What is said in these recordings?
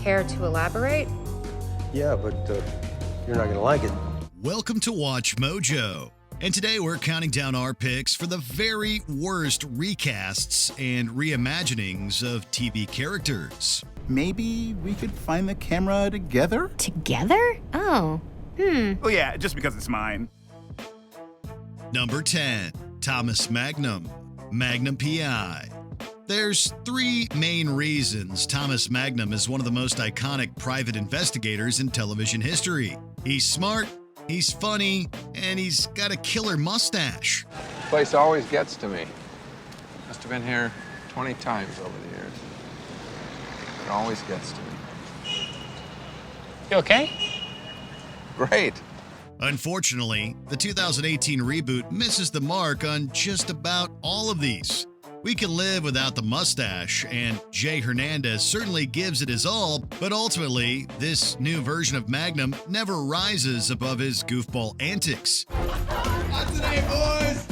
Care to elaborate? Yeah, but you're not gonna like it. Welcome to Watch Mojo. And today we're counting down our picks for the very worst recasts and reimaginings of TV characters. Maybe we could find the camera together? Together? Oh, Oh yeah, just because it's mine. Number 10, Thomas Magnum, Magnum P.I. There's three main reasons Thomas Magnum is one of the most iconic private investigators in television history. He's smart, he's funny, and he's got a killer mustache. Place always gets to me. Must have been here 20 times over the years. It always gets to me. You okay? Great. Unfortunately, the 2018 reboot misses the mark on just about all of these. We can live without the mustache, and Jay Hernandez certainly gives it his all, but ultimately, this new version of Magnum never rises above his goofball antics. Not today, boys!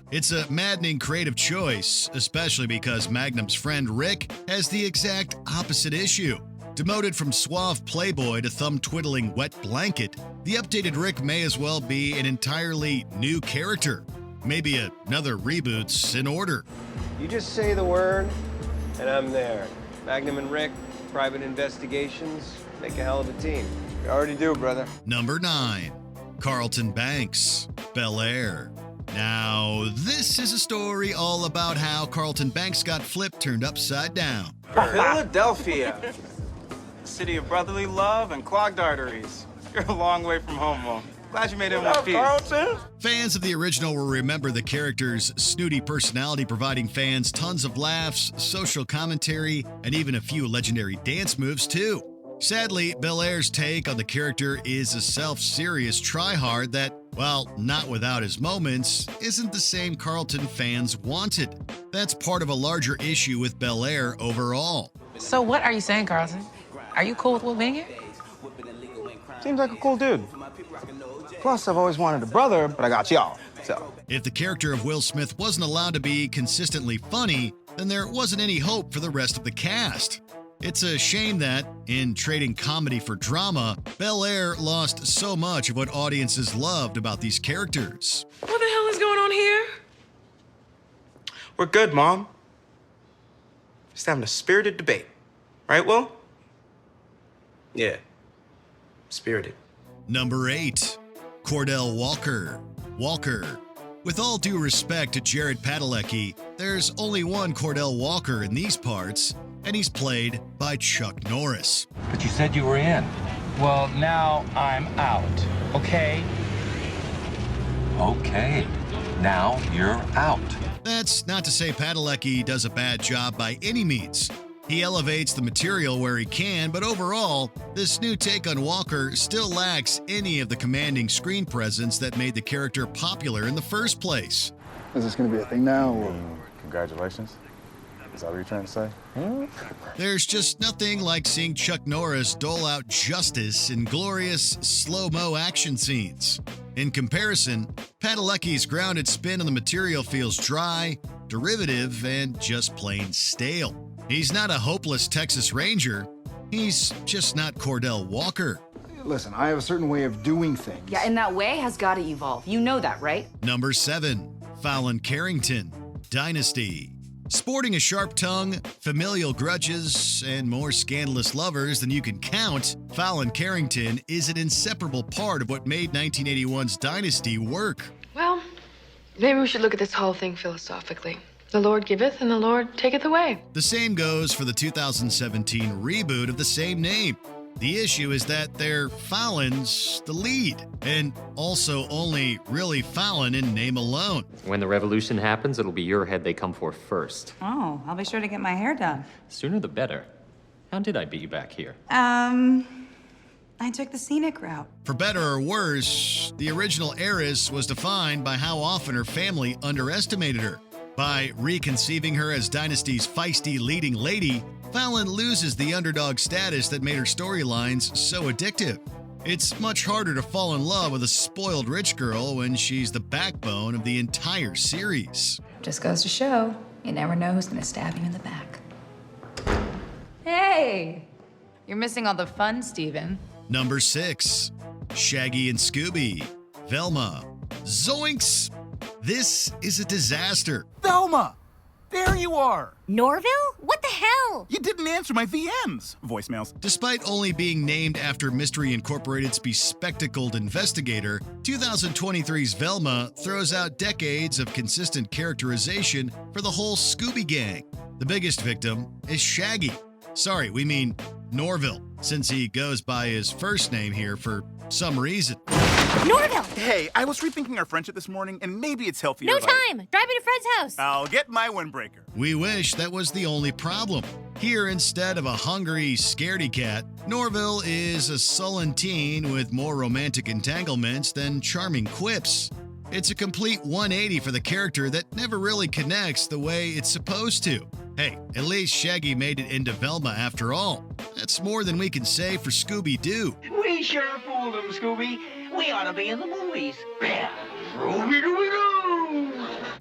It's a maddening creative choice, especially because Magnum's friend Rick has the exact opposite issue. Demoted from suave playboy to thumb-twiddling wet blanket, the updated Rick may as well be an entirely new character. Maybe another Reboots in order. You just say the word, and I'm there. Magnum and Rick, private investigations, make a hell of a team. You already do, brother. Number 9, Carlton Banks, Bel-Air. Now, this is a story all about how Carlton Banks got flipped turned upside down. Philadelphia. City of brotherly love and clogged arteries. You're a long way from home, Mo. Glad you made it in one piece. Fans of the original will remember the character's snooty personality, providing fans tons of laughs, social commentary, and even a few legendary dance moves, too. Sadly, Bel-Air's take on the character is a self-serious tryhard that, while not without his moments, isn't the same Carlton fans wanted. That's part of a larger issue with Bel-Air overall. So what are you saying, Carlton? Are you cool with Will being here? Seems like a cool dude. Plus, I've always wanted a brother, but I got y'all, so. If the character of Will Smith wasn't allowed to be consistently funny, then there wasn't any hope for the rest of the cast. It's a shame that, in trading comedy for drama, Bel-Air lost so much of what audiences loved about these characters. What the hell is going on here? We're good, Mom. Just having a spirited debate. Right, Will? Yeah. Spirited. Number 8, Cordell Walker, Walker. With all due respect to Jared Padalecki, there's only one Cordell Walker in these parts, and he's played by Chuck Norris. But you said you were in. Well, now I'm out, okay? Okay. Now you're out. That's not to say Padalecki does a bad job by any means. He elevates the material where he can, but overall, this new take on Walker still lacks any of the commanding screen presence that made the character popular in the first place. Is this going to be a thing now, or? Congratulations. Is that what you're trying to say? There's just nothing like seeing Chuck Norris dole out justice in glorious slow-mo action scenes. In comparison, Padalecki's grounded spin on the material feels dry, derivative, and just plain stale. He's not a hopeless Texas Ranger. He's just not Cordell Walker. Listen, I have a certain way of doing things. Yeah, and that way has got to evolve. You know that, right? Number 7, Fallon Carrington, Dynasty. Sporting a sharp tongue, familial grudges, and more scandalous lovers than you can count, Fallon Carrington is an inseparable part of what made 1981's Dynasty work. Well, maybe we should look at this whole thing philosophically. The Lord giveth and the Lord taketh away. The same goes for the 2017 reboot of the same name. The issue is that they're Fallon's the lead, and also only really Fallon in name alone. When the revolution happens, it'll be your head they come for first. Oh, I'll be sure to get my hair done. Sooner the better. How did I beat you back here? I took the scenic route. For better or worse, the original heiress was defined by how often her family underestimated her. By reconceiving her as Dynasty's feisty leading lady, Fallon loses the underdog status that made her storylines so addictive. It's much harder to fall in love with a spoiled rich girl when she's the backbone of the entire series. Just goes to show, you never know who's going to stab you in the back. Hey! You're missing all the fun, Steven. Number 6, Shaggy and Scooby, Velma. Zoinks! This is a disaster. Velma! There you are! Norville? What the hell? You didn't answer my VMs. Voicemails. Despite only being named after Mystery Incorporated's bespectacled investigator, 2023's Velma throws out decades of consistent characterization for the whole Scooby gang. The biggest victim is Shaggy. Sorry, we mean Norville, since he goes by his first name here for some reason. Norville! Hey, I was rethinking our friendship this morning, and maybe it's healthier. No time! Drive me to Fred's house! I'll get my windbreaker. We wish that was the only problem. Here, instead of a hungry, scaredy cat, Norville is a sullen teen with more romantic entanglements than charming quips. It's a complete 180 for the character that never really connects the way it's supposed to. Hey, at least Shaggy made it into Velma after all. That's more than we can say for Scooby-Doo. We sure fooled him, Scooby. We ought to be in the movies.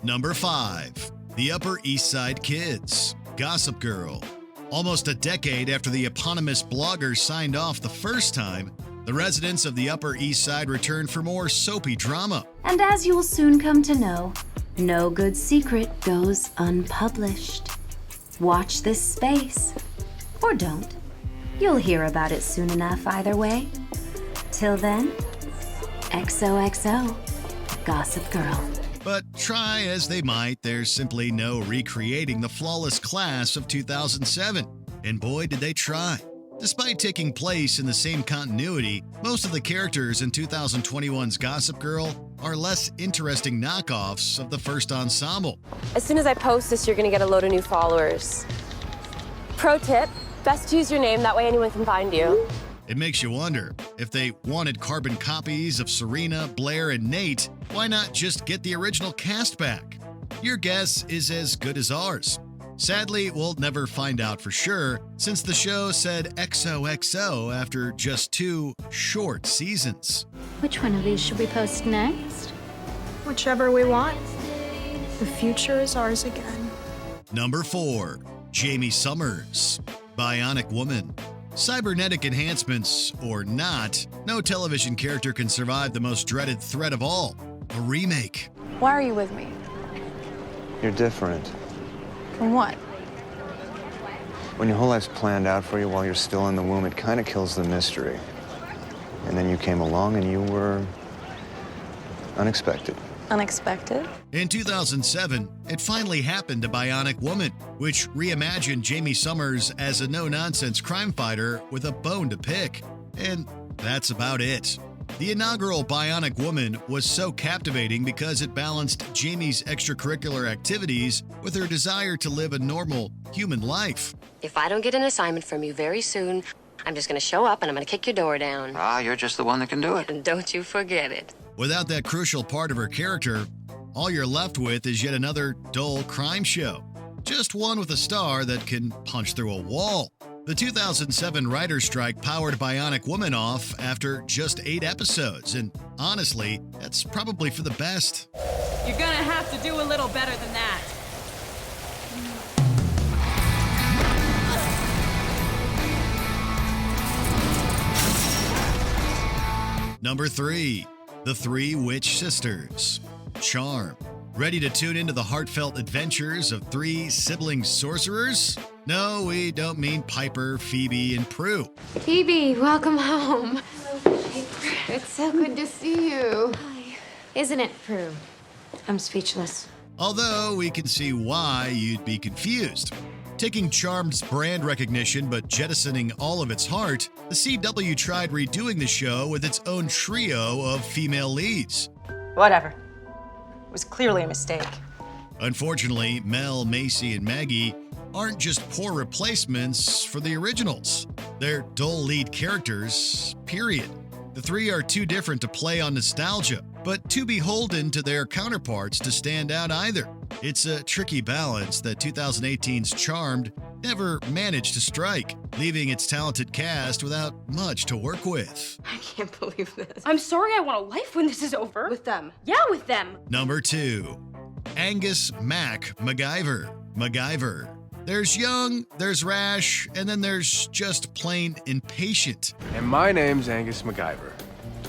Number 5, The Upper East Side Kids, Gossip Girl. Almost a decade after the eponymous blogger signed off the first time, the residents of the Upper East Side returned for more soapy drama. And as you will soon come to know, no good secret goes unpublished. Watch this space. Or don't. You'll hear about it soon enough either way. Till then, XOXO, Gossip Girl. But try as they might, there's simply no recreating the flawless class of 2007. And boy, did they try. Despite taking place in the same continuity, most of the characters in 2021's Gossip Girl are less interesting knockoffs of the first ensemble. As soon as I post this, you're gonna get a load of new followers. Pro tip, best to use your name, that way anyone can find you. It makes you wonder, if they wanted carbon copies of Serena, Blair, and Nate, why not just get the original cast back? Your guess is as good as ours. Sadly, we'll never find out for sure, since the show said XOXO after just 2 short seasons. Which one of these should we post next? Whichever we want. The future is ours again. Number 4, Jamie Summers, Bionic Woman. Cybernetic enhancements or not, no television character can survive the most dreaded threat of all, a remake. Why are you with me? You're different. From what? When your whole life's planned out for you while you're still in the womb, it kind of kills the mystery. And then you came along and you were unexpected. Unexpected? In 2007, it finally happened to Bionic Woman, which reimagined Jamie Summers as a no-nonsense crime fighter with a bone to pick. And that's about it. The inaugural Bionic Woman was so captivating because it balanced Jamie's extracurricular activities with her desire to live a normal human life. If I don't get an assignment from you very soon, I'm just going to show up and I'm going to kick your door down. Ah, you're just the one that can do it. And don't you forget it. Without that crucial part of her character, all you're left with is yet another dull crime show. Just one with a star that can punch through a wall. The 2007 writer's strike powered Bionic Woman off after just 8 episodes, and honestly, that's probably for the best. You're gonna have to do a little better than that. Number 3, The 3 Witch Sisters, Charm. Ready to tune into the heartfelt adventures of 3 sibling sorcerers? No, we don't mean Piper, Phoebe, and Prue. Phoebe, welcome home. It's so good to see you. Hi. Isn't it, Prue? I'm speechless. Although we can see why you'd be confused. Taking Charm's brand recognition but jettisoning all of its heart, the CW tried redoing the show with its own trio of female leads. Whatever. It was clearly a mistake. Unfortunately, Mel, Macy, and Maggie aren't just poor replacements for the originals. They're dull lead characters, period. The 3 are too different to play on nostalgia, but too beholden to their counterparts to stand out either. It's a tricky balance that 2018's Charmed never managed to strike, leaving its talented cast without much to work with. I can't believe this. I'm sorry I want a life when this is over. With them. Yeah, with them. Number 2, Angus Mac MacGyver, There's young, there's rash, and then there's just plain impatient. And my name's Angus MacGyver.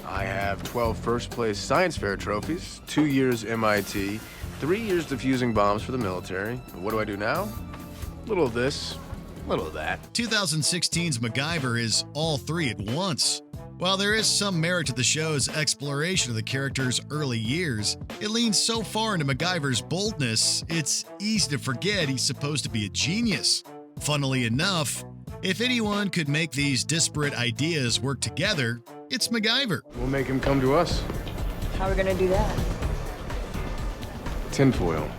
I have 12 first-place science fair trophies, 2 years MIT, 3 years defusing bombs for the military. And what do I do now? Little of this, little of that. 2016's MacGyver is all three at once. While there is some merit to the show's exploration of the character's early years, it leans so far into MacGyver's boldness, it's easy to forget he's supposed to be a genius. Funnily enough, if anyone could make these disparate ideas work together, it's MacGyver. We'll make him come to us. How are we gonna do that? Tinfoil.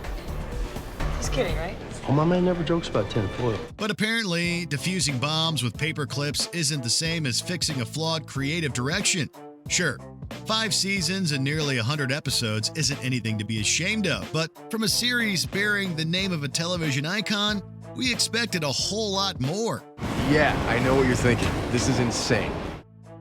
He's kidding, right? Oh, my man never jokes about tinfoil. But apparently, defusing bombs with paper clips isn't the same as fixing a flawed creative direction. Sure, 5 seasons and nearly 100 episodes isn't anything to be ashamed of, but from a series bearing the name of a television icon, we expected a whole lot more. Yeah, I know what you're thinking. This is insane.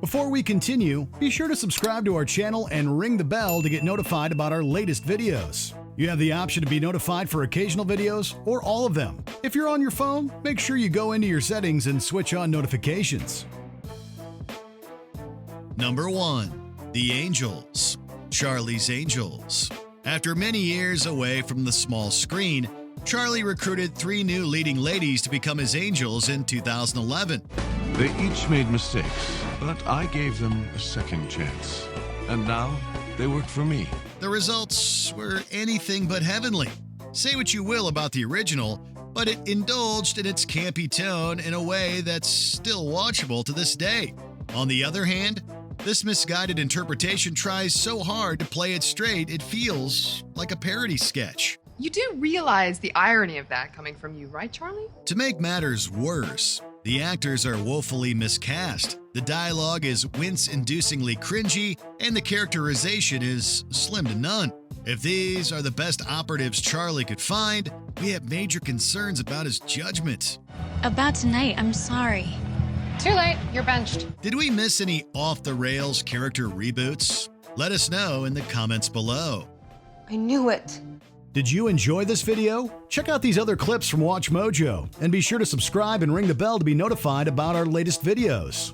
Before we continue, be sure to subscribe to our channel and ring the bell to get notified about our latest videos. You have the option to be notified for occasional videos or all of them. If you're on your phone, make sure you go into your settings and switch on notifications. Number 1. The Angels. Charlie's Angels. After many years away from the small screen, Charlie recruited 3 new leading ladies to become his angels in 2011. They each made mistakes, but I gave them a second chance. And now, they work for me. The results were anything but heavenly. Say what you will about the original, but it indulged in its campy tone in a way that's still watchable to this day. On the other hand, this misguided interpretation tries so hard to play it straight it feels like a parody sketch. You do realize the irony of that coming from you, right, Charlie? To make matters worse, the actors are woefully miscast. The dialogue is wince-inducingly cringy, and the characterization is slim to none. If these are the best operatives Charlie could find, we have major concerns about his judgment. About tonight, I'm sorry. Too late, you're benched. Did we miss any off-the-rails character reboots? Let us know in the comments below. I knew it. Did you enjoy this video? Check out these other clips from WatchMojo, and be sure to subscribe and ring the bell to be notified about our latest videos.